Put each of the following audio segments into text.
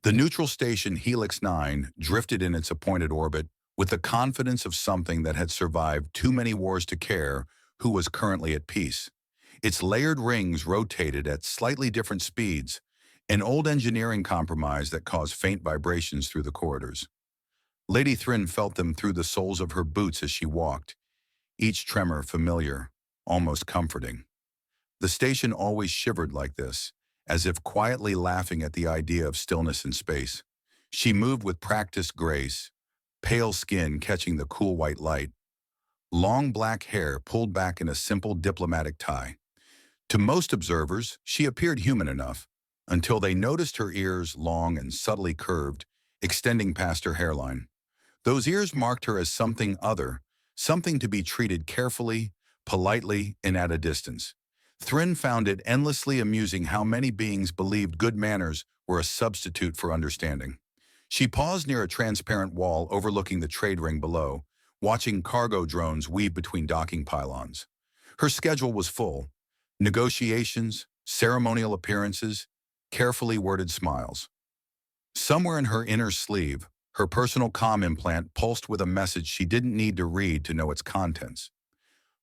The neutral station Helix 9 drifted in its appointed orbit with the confidence of something that had survived too many wars to care who was currently at peace. Its layered rings rotated at slightly different speeds, an old engineering compromise that caused faint vibrations through the corridors. Lady Thrin felt them through the soles of her boots as she walked, each tremor familiar, almost comforting. The station always shivered like this, as if quietly laughing at the idea of stillness in space. She moved with practiced grace, pale skin catching the cool white light, long black hair pulled back in a simple diplomatic tie. To most observers, she appeared human enough, until they noticed her ears long and subtly curved, extending past her hairline. Those ears marked her as something other, something to be treated carefully, politely, and at a distance. Thrin found it endlessly amusing how many beings believed good manners were a substitute for understanding. She paused near a transparent wall overlooking the trade ring below, watching cargo drones weave between docking pylons. Her schedule was full: negotiations, ceremonial appearances, carefully worded smiles. Somewhere in her inner sleeve, her personal comm implant pulsed with a message she didn't need to read to know its contents.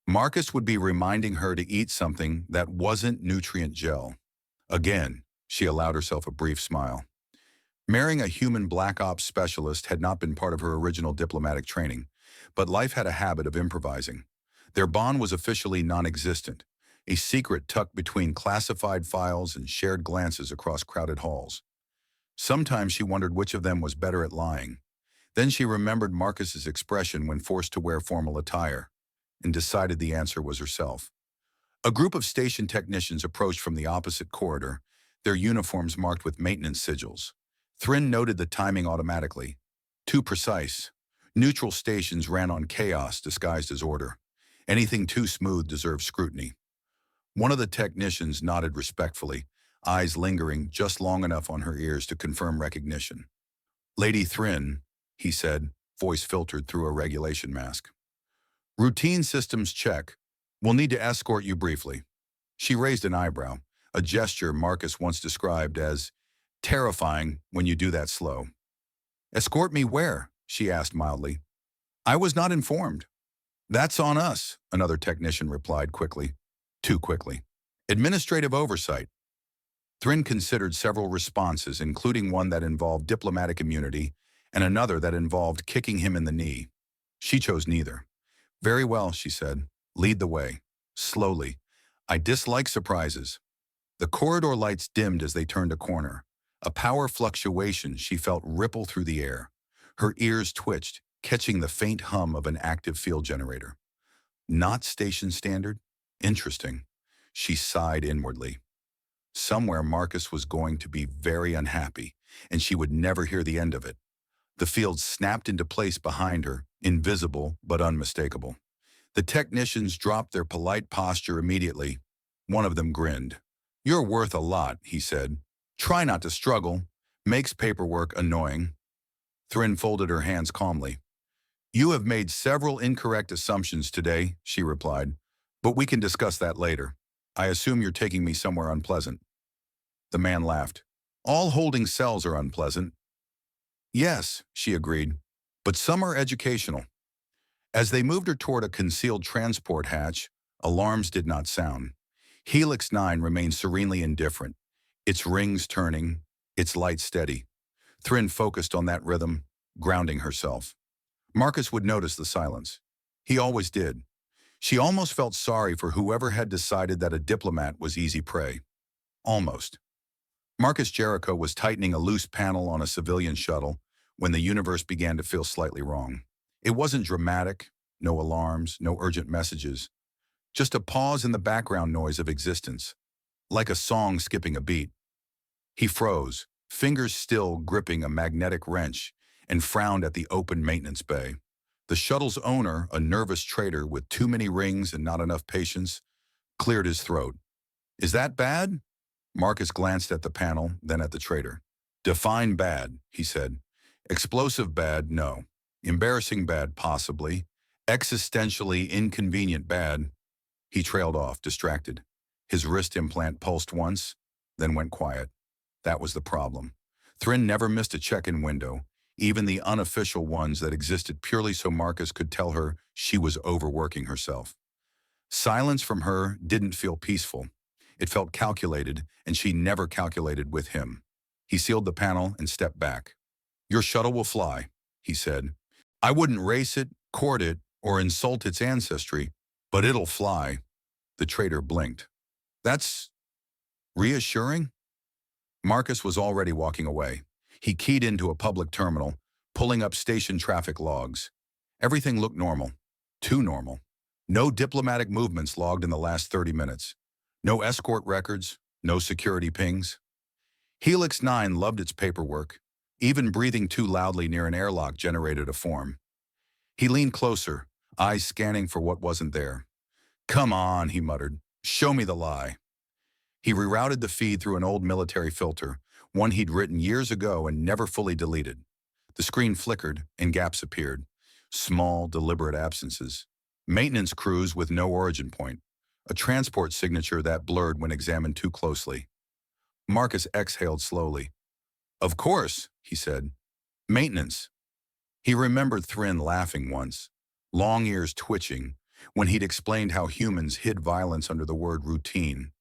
Marcus would be reminding her to eat something that wasn't nutrient gel. Again, she allowed herself a brief smile. Marrying a human black ops specialist had not been part of her original diplomatic training, but life had a habit of improvising. Their bond was officially non-existent, a secret tucked between classified files and shared glances across crowded halls. Sometimes she wondered which of them was better at lying. Then she remembered Marcus's expression when forced to wear formal attire, and decided the answer was herself. A group of station technicians approached from the opposite corridor, their uniforms marked with maintenance sigils. Thrin noted the timing automatically. Too precise. Neutral stations ran on chaos disguised as order. Anything too smooth deserved scrutiny. One of the technicians nodded respectfully, eyes lingering just long enough on her ears to confirm recognition. "Lady Thrin," he said, voice filtered through a regulation mask. "Routine systems check. We'll need to escort you briefly." She raised an eyebrow, a gesture Marcus once described as terrifying when you do that slow. "Escort me where?" she asked mildly. "I was not informed." "That's on us," another technician replied quickly. Too quickly. "Administrative oversight." Thrin considered several responses, including one that involved diplomatic immunity and another that involved kicking him in the knee. She chose neither. "Very well," she said. "Lead the way." Slowly. "I dislike surprises." The corridor lights dimmed as they turned a corner. A power fluctuation she felt ripple through the air. Her ears twitched, catching the faint hum of an active field generator. Not station standard? Interesting. She sighed inwardly. Somewhere Marcus was going to be very unhappy, and she would never hear the end of it. The field snapped into place behind her, invisible but unmistakable. The technicians dropped their polite posture immediately. One of them grinned. "You're worth a lot," he said. "Try not to struggle. Makes paperwork annoying." Thrin folded her hands calmly. "You have made several incorrect assumptions today," she replied, "but we can discuss that later. I assume you're taking me somewhere unpleasant." The man laughed. "All holding cells are unpleasant." "Yes," she agreed, "but some are educational." As they moved her toward a concealed transport hatch, alarms did not sound. Helix 9 remained serenely indifferent, its rings turning, its light steady. Thrin focused on that rhythm, grounding herself. Marcus would notice the silence. He always did. She almost felt sorry for whoever had decided that a diplomat was easy prey. Almost. Marcus Jericho was tightening a loose panel on a civilian shuttle when the universe began to feel slightly wrong. It wasn't dramatic, no alarms, no urgent messages, just a pause in the background noise of existence, like a song skipping a beat. He froze, fingers still gripping a magnetic wrench, and frowned at the open maintenance bay. The shuttle's owner, a nervous trader with too many rings and not enough patience, cleared his throat. "Is that bad?" Marcus glanced at the panel, then at the trader. "Define bad," he said. "Explosive bad, no. Embarrassing bad, possibly. Existentially inconvenient bad." He trailed off, distracted. His wrist implant pulsed once, then went quiet. That was the problem. Thrin never missed a check-in window, even the unofficial ones that existed purely so Marcus could tell her she was overworking herself. Silence from her didn't feel peaceful. It felt calculated, and she never calculated with him. He sealed the panel and stepped back. "Your shuttle will fly," he said. "I wouldn't race it, court it, or insult its ancestry, but it'll fly." The traitor blinked. "That's reassuring?" Marcus was already walking away. He keyed into a public terminal, pulling up station traffic logs. Everything looked normal. Too normal. No diplomatic movements logged in the last 30 minutes. No escort records, no security pings. Helix 9 loved its paperwork. Even breathing too loudly near an airlock generated a form. He leaned closer, eyes scanning for what wasn't there. "Come on," he muttered. "Show me the lie." He rerouted the feed through an old military filter, one he'd written years ago and never fully deleted. The screen flickered and gaps appeared. Small, deliberate absences. Maintenance crews with no origin point. A transport signature that blurred when examined too closely. Marcus exhaled slowly. "Of course," he said. "Maintenance." He remembered Thrin laughing once, long ears twitching, when he'd explained how humans hid violence under the word routine.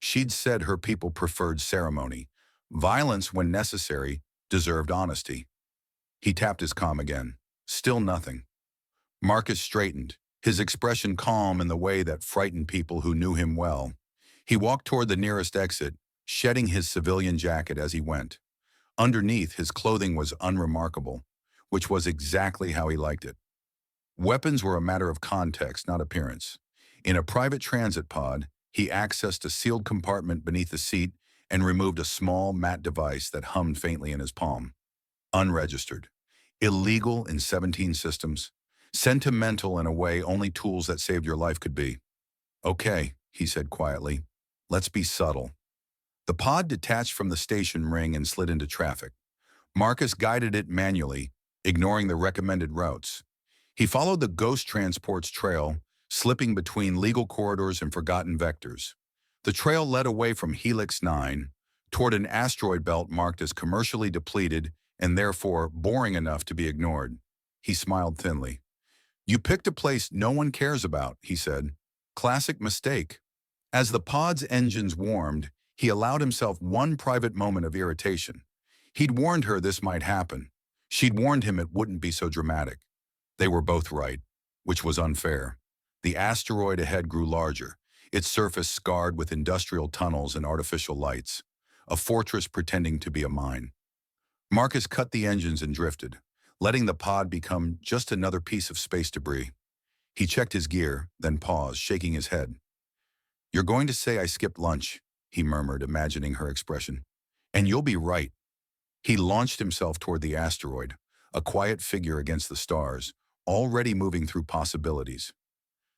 She'd said her people preferred ceremony. Violence, when necessary, deserved honesty. He tapped his comm again. Still nothing. Marcus straightened, his expression calm in the way that frightened people who knew him well. He walked toward the nearest exit, shedding his civilian jacket as he went. Underneath, his clothing was unremarkable, which was exactly how he liked it. Weapons were a matter of context, not appearance. In a private transit pod, he accessed a sealed compartment beneath the seat and removed a small, matte device that hummed faintly in his palm. Unregistered. Illegal in 17 systems. Sentimental in a way only tools that saved your life could be. "Okay," he said quietly. "Let's be subtle." The pod detached from the station ring and slid into traffic. Marcus guided it manually, ignoring the recommended routes. He followed the ghost transport's trail, slipping between legal corridors and forgotten vectors. The trail led away from Helix 9, toward an asteroid belt marked as commercially depleted and therefore boring enough to be ignored. He smiled thinly. "You picked a place no one cares about," he said. "Classic mistake." As the pod's engines warmed, he allowed himself one private moment of irritation. He'd warned her this might happen. She'd warned him it wouldn't be so dramatic. They were both right, which was unfair. The asteroid ahead grew larger, its surface scarred with industrial tunnels and artificial lights, a fortress pretending to be a mine. Marcus cut the engines and drifted, letting the pod become just another piece of space debris. He checked his gear, then paused, shaking his head. "You're going to say I skipped lunch," he murmured, imagining her expression. "And you'll be right." He launched himself toward the asteroid, a quiet figure against the stars, already moving through possibilities.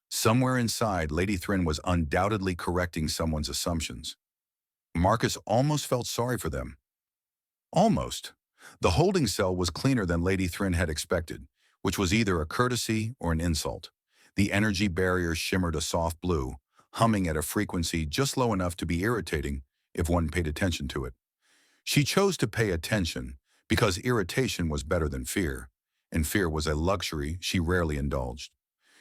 Somewhere inside, Lady Thrin was undoubtedly correcting someone's assumptions. Marcus almost felt sorry for them. Almost. The holding cell was cleaner than Lady Thrin had expected, which was either a courtesy or an insult. The energy barrier shimmered a soft blue, humming at a frequency just low enough to be irritating if one paid attention to it. She chose to pay attention because irritation was better than fear, and fear was a luxury she rarely indulged.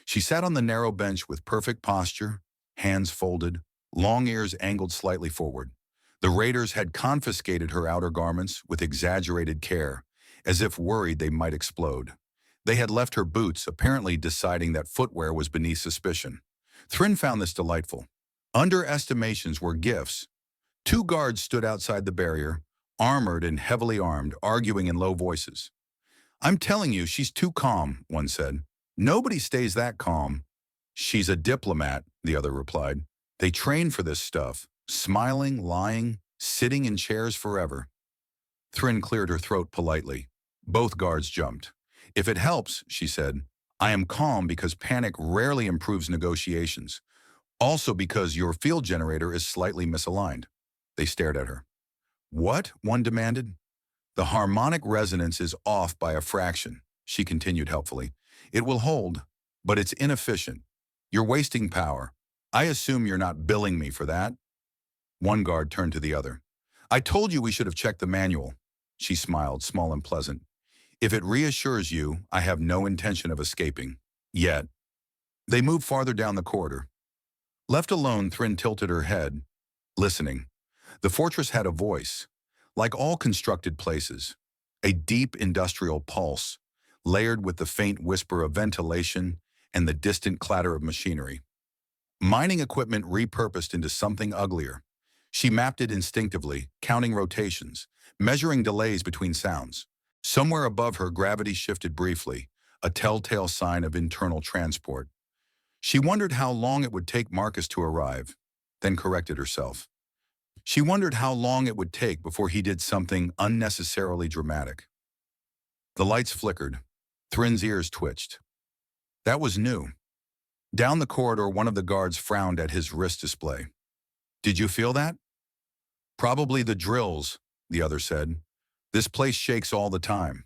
She sat on the narrow bench with perfect posture, hands folded, long ears angled slightly forward. The raiders had confiscated her outer garments with exaggerated care, as if worried they might explode. They had left her boots, apparently deciding that footwear was beneath suspicion. Thrin found this delightful. Underestimations were gifts. Two guards stood outside the barrier, armored and heavily armed, arguing in low voices. "I'm telling you, she's too calm," one said. "Nobody stays that calm." "She's a diplomat," the other replied. "They train for this stuff, smiling, lying, sitting in chairs forever." Thrin cleared her throat politely. Both guards jumped. "If it helps," she said, "I am calm because panic rarely improves negotiations. Also because your field generator is slightly misaligned." They stared at her. "What?" one demanded. "The harmonic resonance is off by a fraction," she continued helpfully. "It will hold, but it's inefficient. You're wasting power. I assume you're not billing me for that." One guard turned to the other. "I told you we should have checked the manual." She smiled, small and pleasant. If it reassures you, I have no intention of escaping. Yet. They moved farther down the corridor. Left alone, Thrin tilted her head, listening. The fortress had a voice, like all constructed places, a deep industrial pulse, layered with the faint whisper of ventilation and the distant clatter of machinery. Mining equipment repurposed into something uglier. She mapped it instinctively, counting rotations, measuring delays between sounds. Somewhere above her, gravity shifted briefly, a telltale sign of internal transport. She wondered how long it would take Marcus to arrive, then corrected herself. She wondered how long it would take before he did something unnecessarily dramatic. The lights flickered. Thrin's ears twitched. That was new. Down the corridor, one of the guards frowned at his wrist display. Did you feel that? Probably the drills, the other said. This place shakes all the time.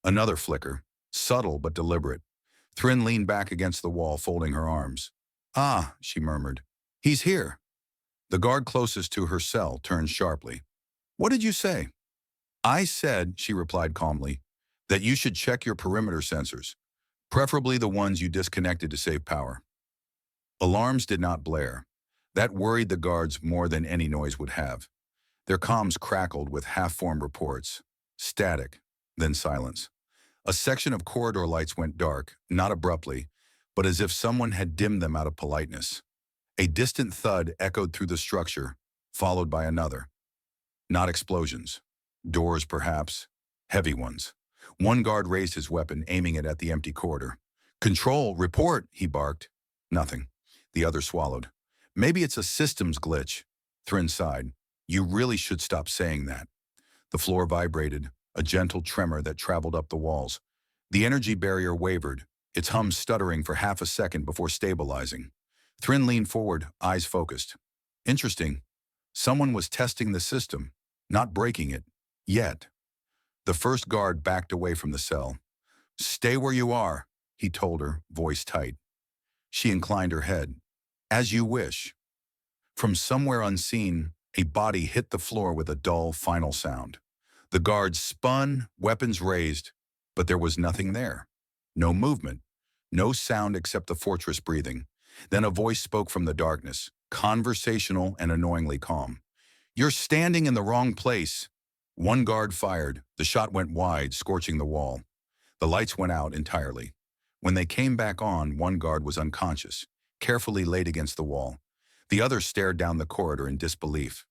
Another flicker, subtle but deliberate. Thrin leaned back against the wall, folding her arms. Ah, she murmured. He's here. The guard closest to her cell turned sharply. What did you say? I said, she replied calmly, that you should check your perimeter sensors, preferably the ones you disconnected to save power. Alarms did not blare. That worried the guards more than any noise would have. Their comms crackled with half-formed reports. Static, then silence. A section of corridor lights went dark, not abruptly, but as if someone had dimmed them out of politeness. A distant thud echoed through the structure, followed by another. Not explosions. Doors, perhaps. Heavy ones. One guard raised his weapon, aiming it at the empty corridor. Control, report, he barked. Nothing. The other swallowed. Maybe it's a systems glitch. Thrin sighed. You really should stop saying that. The floor vibrated, a gentle tremor that traveled up the walls. The energy barrier wavered, its hum stuttering for half a second before stabilizing. Thrin leaned forward, eyes focused. Interesting. Someone was testing the system, not breaking it. Yet. The first guard backed away from the cell. Stay where you are, he told her, voice tight. She inclined her head. As you wish. From somewhere unseen, a body hit the floor with a dull, final sound. The guards spun, weapons raised, but there was nothing there. No movement, no sound except the fortress breathing. Then a voice spoke from the darkness, conversational and annoyingly calm. You're standing in the wrong place. One guard fired. The shot went wide, scorching the wall. The lights went out entirely. When they came back on, one guard was unconscious, carefully laid against the wall. The other stared down the corridor in disbelief.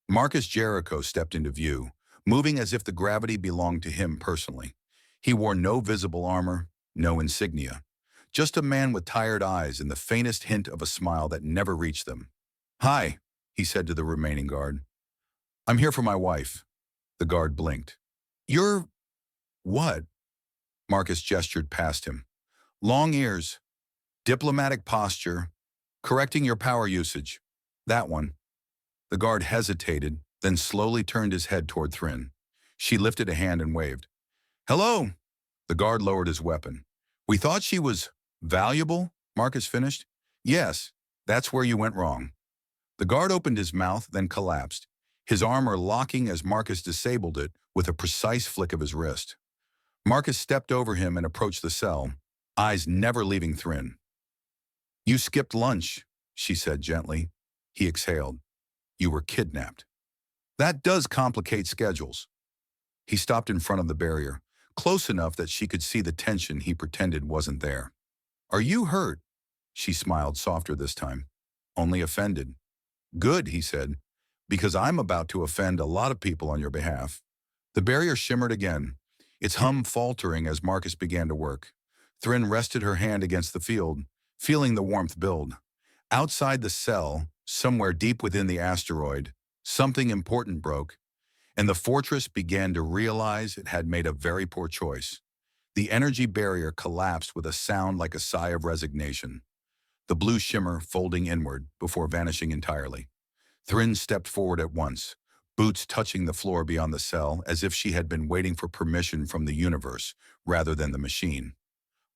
Marcus Jericho stepped into view, moving as if the gravity belonged to him personally. He wore no visible armor, no insignia. Just a man with tired eyes and the faintest hint of a smile that never reached them. Hi, he said to the remaining guard. I'm here for my wife. The guard blinked. You're... what? Marcus gestured past him. Long ears, diplomatic posture, correcting your power usage. That one. The guard hesitated, then slowly turned his head toward Thrin. She lifted a hand and waved. Hello! The guard lowered his weapon. We thought she was valuable, Marcus finished. Yes, that's where you went wrong. The guard opened his mouth, then collapsed, his armor locking as Marcus disabled it with a precise flick of his wrist. Marcus stepped over him and approached the cell, eyes never leaving Thrin. You skipped lunch, she said gently. He exhaled. You were kidnapped. That does complicate schedules. He stopped in front of the barrier, close enough that she could see the tension he pretended wasn't there. Are you hurt? She smiled softer this time. Only offended. Good, he said, because I'm about to offend a lot of people on your behalf. The barrier shimmered again, its hum faltering as Marcus began to work. Thrin rested her hand against the field, feeling the warmth build. Outside the cell, somewhere deep within the asteroid, something important broke, and the fortress began to realize it had made a very poor choice. The energy barrier collapsed with a sound like a sigh of resignation, the blue shimmer folding inward before vanishing entirely. Thrin stepped forward at once, boots touching the floor beyond the cell as if she had been waiting for permission from the universe rather than the machine.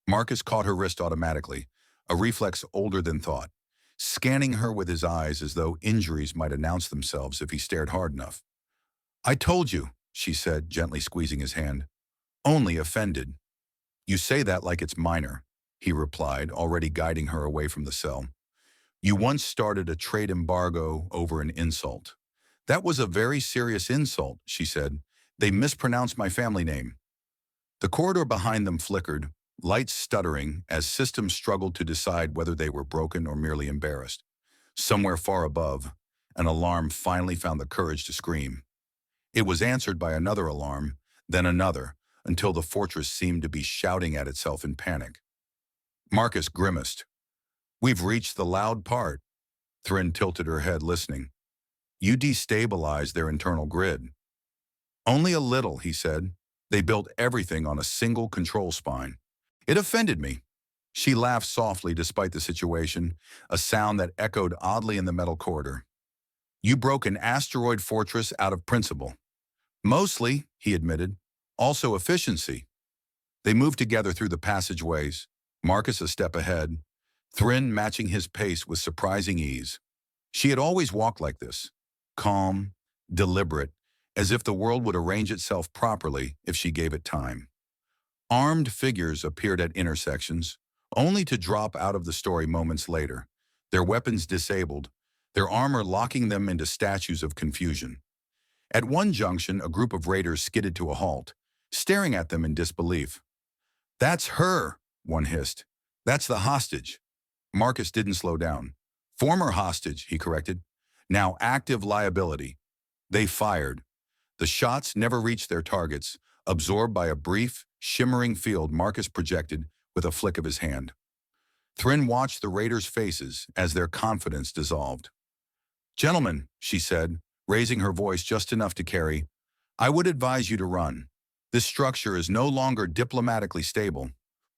Marcus caught her wrist automatically, a reflex older than thought, scanning her with his eyes as though injuries might announce themselves if he stared hard enough. I told you, she said, gently squeezing his hand. Only offended. You say that like it's minor, he replied, already guiding her away from the cell. You once started a trade embargo over an insult. That was a very serious insult, she said. They mispronounced my family name. The corridor behind them flickered, lights stuttering as systems struggled to decide whether they were broken or merely embarrassed. Somewhere far above, an alarm finally found the courage to scream. It was answered by another alarm, then another, until the fortress seemed to be shouting at itself in panic. Marcus grimaced. We've reached the loud part. Thrin tilted her head, listening. You destabilized their internal grid. Only a little, he said. They built everything on a single control spine. It offended me. She laughed softly despite the situation, a sound that echoed oddly in the metal corridor. You broke an asteroid fortress out of principle. Mostly, he admitted, also efficiency. They moved together through the passageways, Marcus a step ahead, Thrin matching his pace with surprising ease. She had always walked like this, calm, deliberate, as if the world would arrange itself properly if she gave it time. Armed figures appeared at intersections, only to drop out of the story moments later, their weapons disabled, their armor locking them into statues of confusion. At one junction, a group of raiders skidded to a halt, staring at them in disbelief. That's her, one hissed. That's the hostage. Marcus didn't slow down. Former hostage, he corrected. Now active liability. They fired. The shots never reached their targets, absorbed by a brief, shimmering field Marcus projected with a flick of his hand. Thrin watched the raiders' faces as their confidence dissolved. Gentlemen, she said, raising her voice just enough to carry, I would advise you to run. This structure is no longer diplomatically stable.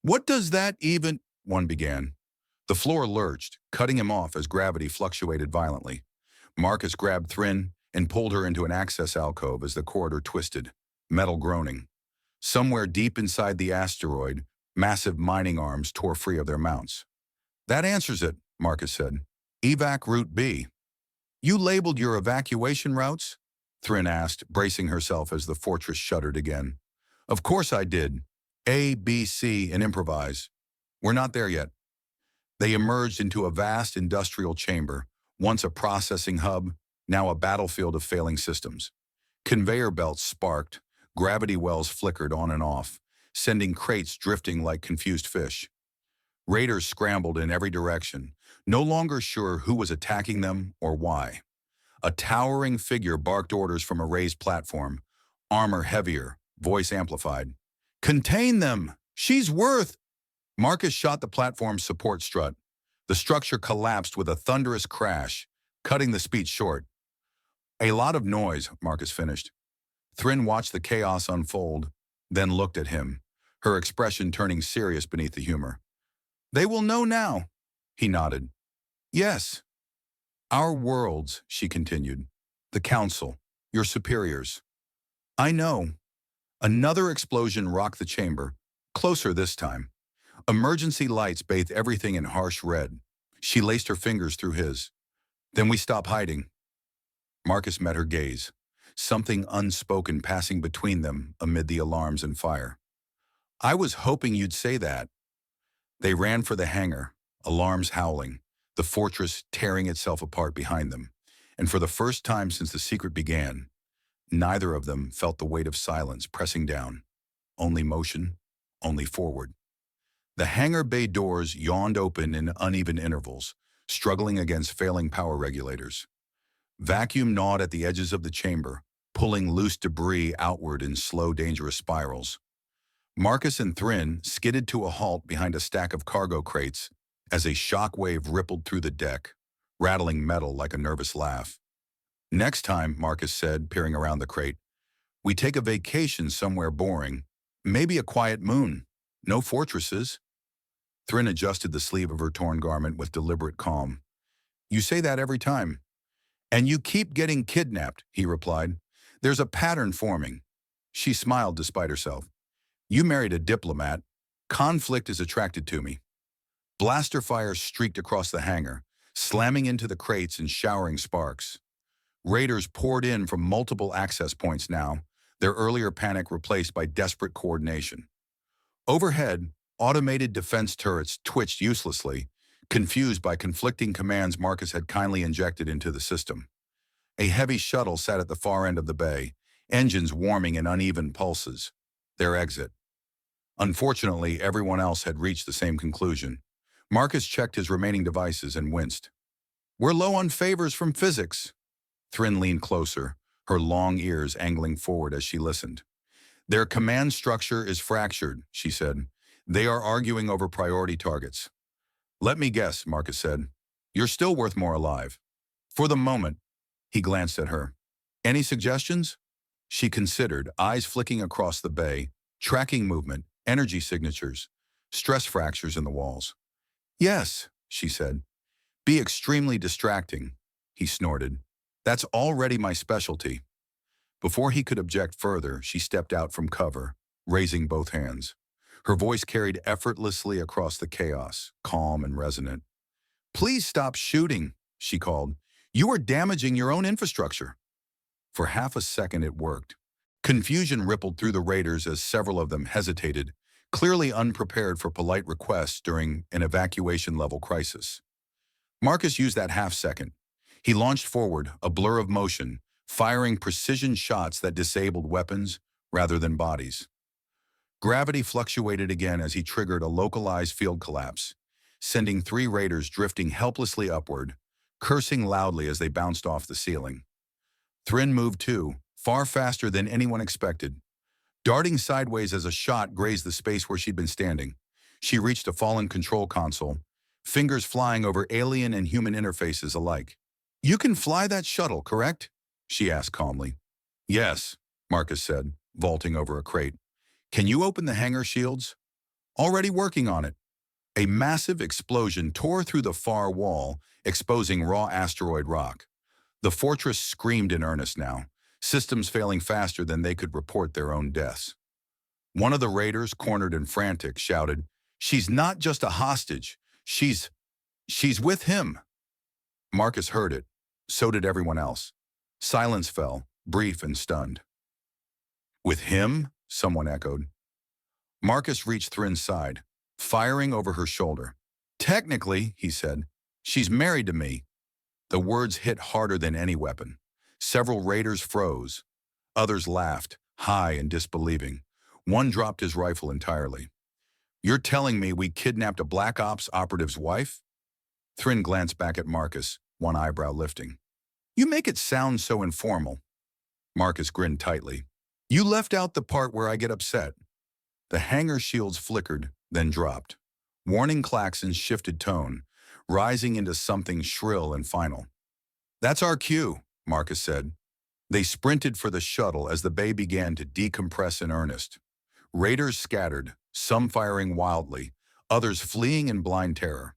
What does that even... one began. The floor lurched, cutting him off as gravity fluctuated violently. Marcus grabbed Thrin and pulled her into an access alcove as the corridor twisted, metal groaning. Somewhere deep inside the asteroid, massive mining arms tore free of their mounts. That answers it, Marcus said. Evac Route B. You labeled your evacuation routes? Thrin asked, bracing herself as the fortress shuddered again. Of course I did. A, B, C, and improvise. We're not there yet. They emerged into a vast industrial chamber, once a processing hub, now a battlefield of failing systems. Conveyor belts sparked, gravity wells flickered on and off, sending crates drifting like confused fish. Raiders scrambled in every direction, no longer sure who was attacking them or why. A towering figure barked orders from a raised platform, armor heavier, voice amplified. Contain them! She's worth... Marcus shot the platform's support strut. The structure collapsed with a thunderous crash, cutting the speech short. A lot of noise, Marcus finished. Thrin watched the chaos unfold, then looked at him, her expression turning serious beneath the humor. They will know now, he nodded. Yes. Our worlds, she continued. The council, your superiors. I know. Another explosion rocked the chamber, closer this time. Emergency lights bathed everything in harsh red. She laced her fingers through his. Then we stop hiding. Marcus met her gaze, something unspoken passing between them amid the alarms and fire. I was hoping you'd say that. They ran for the hangar, alarms howling, the fortress tearing itself apart behind them. And for the first time since the secret began, neither of them felt the weight of silence pressing down. Only motion, only forward. The hangar bay doors yawned open in uneven intervals, struggling against failing power regulators. Vacuum gnawed at the edges of the chamber, pulling loose debris outward in slow, dangerous spirals. Marcus and Thrin skidded to a halt behind a stack of cargo crates as a shock wave rippled through the deck, rattling metal like a nervous laugh. Next time, Marcus said, peering around the crate, we take a vacation somewhere boring, maybe a quiet moon. No fortresses. Thrin adjusted the sleeve of her torn garment with deliberate calm. You say that every time. And you keep getting kidnapped, he replied. There's a pattern forming. She smiled despite herself. You married a diplomat. Conflict is attracted to me. Blaster fire streaked across the hangar, slamming into the crates and showering sparks. Raiders poured in from multiple access points now, their earlier panic replaced by desperate coordination. Overhead, automated defense turrets twitched uselessly, confused by conflicting commands Marcus had kindly injected into the system. A heavy shuttle sat at the far end of the bay, engines warming in uneven pulses. Their exit. Unfortunately, everyone else had reached the same conclusion. Marcus checked his remaining devices and winced. "We're low on favors from physics." Thrin leaned closer, her long ears angling forward as she listened. "Their command structure is fractured," she said. "They are arguing over priority targets." "Let me guess," Marcus said. "You're still worth more alive." "For the moment." He glanced at her. "Any suggestions?" She considered, eyes flicking across the bay, tracking movement, energy signatures, stress fractures in the walls. "Yes," she said. "Be extremely distracting." He snorted. "That's already my specialty." Before he could object further, she stepped out from cover, raising both hands. Her voice carried effortlessly across the chaos, calm and resonant. "Please stop shooting," she called. "You are damaging your own infrastructure." For half a second it worked. Confusion rippled through the raiders as several of them hesitated, clearly unprepared for polite requests during an evacuation-level crisis. Marcus used that half-second. He launched forward, a blur of motion, firing precision shots that disabled weapons rather than bodies. Gravity fluctuated again as he triggered a localized field collapse, sending 3 raiders drifting helplessly upward, cursing loudly as they bounced off the ceiling. Thrin moved too, far faster than anyone expected. Darting sideways as a shot grazed the space where she'd been standing, she reached a fallen control console, fingers flying over alien and human interfaces alike. "You can fly that shuttle, correct?" she asked calmly. "Yes," Marcus said, vaulting over a crate. "Can you open the hangar shields?" "Already working on it." A massive explosion tore through the far wall, exposing raw asteroid rock. The fortress screamed in earnest now, systems failing faster than they could report their own deaths. One of the raiders, cornered and frantic, shouted, "She's not just a hostage. She's with him." Marcus heard it. So did everyone else. Silence fell, brief and stunned. "With him?" someone echoed. Marcus reached Thrin's side, firing over her shoulder. "Technically," he said, "she's married to me." The words hit harder than any weapon. Several raiders froze. Others laughed, high and disbelieving. One dropped his rifle entirely. "You're telling me we kidnapped a Black Ops operative's wife?" Thrin glanced back at Marcus, one eyebrow lifting. "You make it sound so informal." Marcus grinned tightly. "You left out the part where I get upset." The hangar shields flickered, then dropped. Warning klaxons shifted tone, rising into something shrill and final. "That's our cue," Marcus said. They sprinted for the shuttle as the bay began to decompress in earnest. Raiders scattered, some firing wildly, others fleeing in blind terror.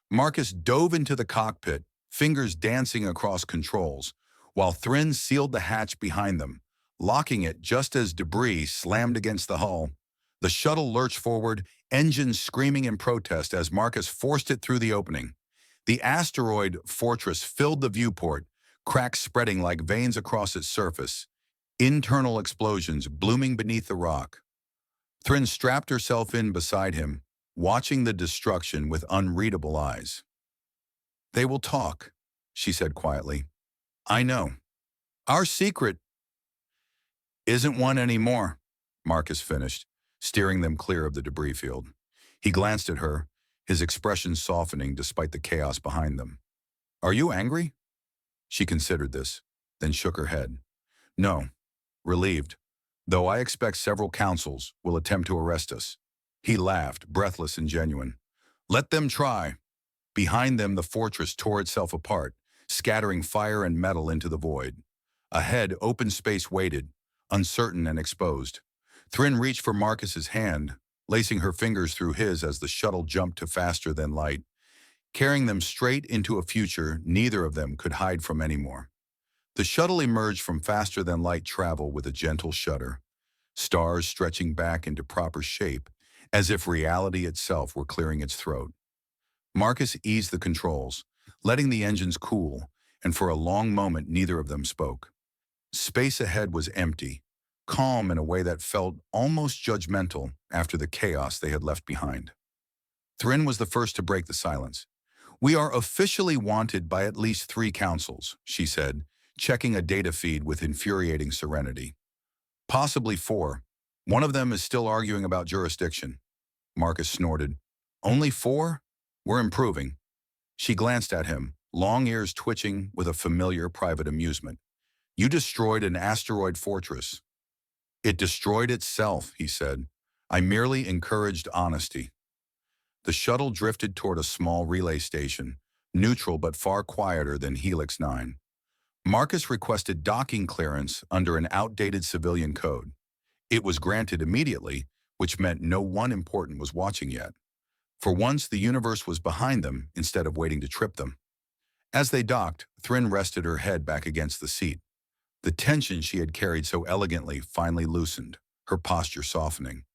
Marcus dove into the cockpit, fingers dancing across controls, while Thrin sealed the hatch behind them, locking it just as debris slammed against the hull. The shuttle lurched forward, engines screaming in protest as Marcus forced it through the opening. The asteroid fortress filled the viewport, cracks spreading like veins across its surface, internal explosions blooming beneath the rock. Thrin strapped herself in beside him, watching the destruction with unreadable eyes. "They will talk," she said quietly. "I know. Our secret isn't one anymore," Marcus finished, steering them clear of the debris field. He glanced at her, his expression softening despite the chaos behind them. "Are you angry?" She considered this, then shook her head. "No," relieved, "though I expect several councils will attempt to arrest us." He laughed, breathless and genuine. "Let them try." Behind them, the fortress tore itself apart, scattering fire and metal into the void. Ahead, open space waited, uncertain and exposed. Thrin reached for Marcus's hand, lacing her fingers through his as the shuttle jumped to faster than light, carrying them straight into a future neither of them could hide from anymore. The shuttle emerged from faster-than-light travel with a gentle shudder, stars stretching back into proper shape, as if reality itself were clearing its throat. Marcus eased the controls, letting the engines cool, and for a long moment neither of them spoke. Space ahead was empty, calm in a way that felt almost judgmental after the chaos they had left behind. Thrin was the first to break the silence. "We are officially wanted by at least 3 councils," she said, checking a data feed with infuriating serenity. "Possibly 4. One of them is still arguing about jurisdiction." Marcus snorted. "Only 4? We're improving." She glanced at him, long ears twitching with a familiar private amusement. "You destroyed an asteroid fortress." "It destroyed itself," he said. "I merely encouraged honesty." The shuttle drifted toward a small relay station, neutral but far quieter than Helix 9. Marcus requested docking clearance under an outdated civilian code. It was granted immediately, which meant no one important was watching yet. For once, the universe was behind them instead of waiting to trip them. As they docked, Thrin rested her head back against the seat. The tension she had carried so elegantly finally loosened, her posture softening.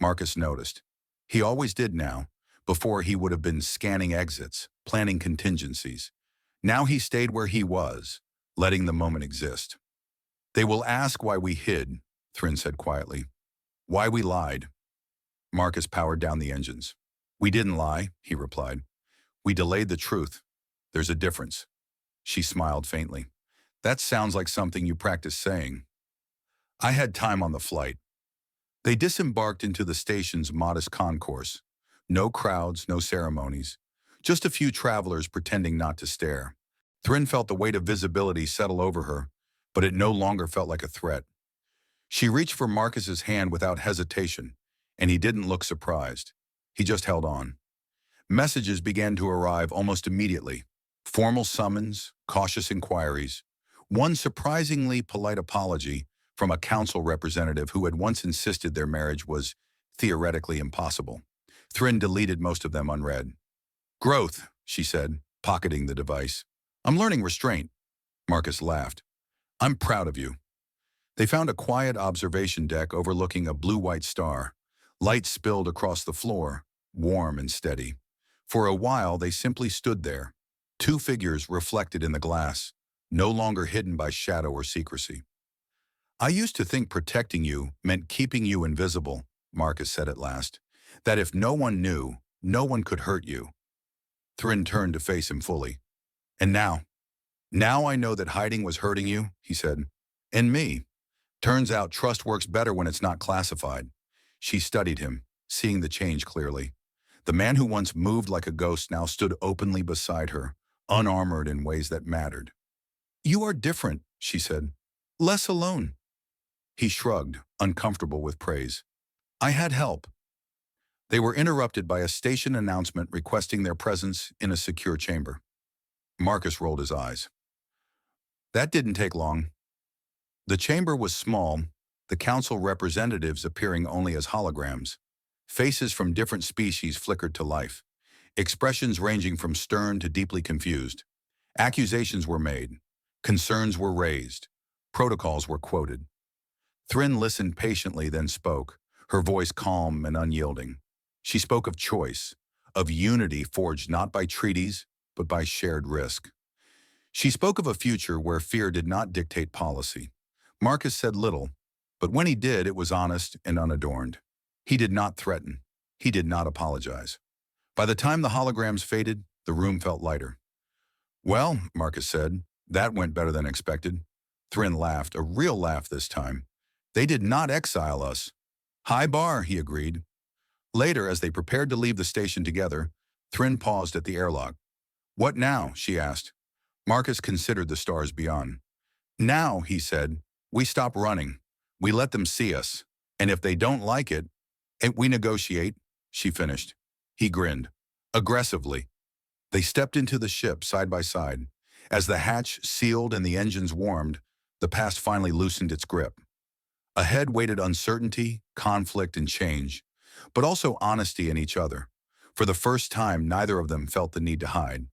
Marcus noticed. He always did now. Before, he would have been scanning exits, planning contingencies. Now he stayed where he was, letting the moment exist. "They will ask why we hid," Thrin said quietly. "Why we lied." Marcus powered down the engines. "We didn't lie," he replied. "We delayed the truth. There's a difference." She smiled faintly. "That sounds like something you practice saying." "I had time on the flight." They disembarked into the station's modest concourse. No crowds, no ceremonies. Just a few travelers pretending not to stare. Thrin felt the weight of visibility settle over her, but it no longer felt like a threat. She reached for Marcus's hand without hesitation, and he didn't look surprised. He just held on. Messages began to arrive almost immediately. Formal summons, cautious inquiries. One surprisingly polite apology from a council representative who had once insisted their marriage was theoretically impossible. Thrin deleted most of them unread. "Growth," she said, pocketing the device. "I'm learning restraint." Marcus laughed. "I'm proud of you." They found a quiet observation deck overlooking a blue-white star. Light spilled across the floor, warm and steady. For a while, they simply stood there, 2 figures reflected in the glass, no longer hidden by shadow or secrecy. "I used to think protecting you meant keeping you invisible," Marcus said at last. "That if no one knew, no one could hurt you." Thrin turned to face him fully. "And now? Now I know that hiding was hurting you," he said. "And me. Turns out trust works better when it's not classified." She studied him, seeing the change clearly. The man who once moved like a ghost now stood openly beside her, unarmored in ways that mattered. "You are different," she said. "Less alone." He shrugged, uncomfortable with praise. "I had help." They were interrupted by a station announcement requesting their presence in a secure chamber. Marcus rolled his eyes. That didn't take long. The chamber was small, the council representatives appearing only as holograms. Faces from different species flickered to life, expressions ranging from stern to deeply confused. Accusations were made, concerns were raised, protocols were quoted. Thrin listened patiently, then spoke, her voice calm and unyielding. She spoke of choice, of unity forged not by treaties, but by shared risk. She spoke of a future where fear did not dictate policy. Marcus said little, but when he did, it was honest and unadorned. He did not threaten. He did not apologize. By the time the holograms faded, the room felt lighter. "Well," Marcus said, "that went better than expected." Thrin laughed, a real laugh this time. "They did not exile us." "High bar," he agreed. Later, as they prepared to leave the station together, Thrin paused at the airlock. "What now?" she asked. Marcus considered the stars beyond. "Now," he said, "we stop running. We let them see us. And if they don't like it, we negotiate," she finished. He grinned. Aggressively. They stepped into the ship side by side. As the hatch sealed and the engines warmed, the past finally loosened its grip. Ahead waited uncertainty, conflict, and change, but also honesty in each other. For the first time, neither of them felt the need to hide.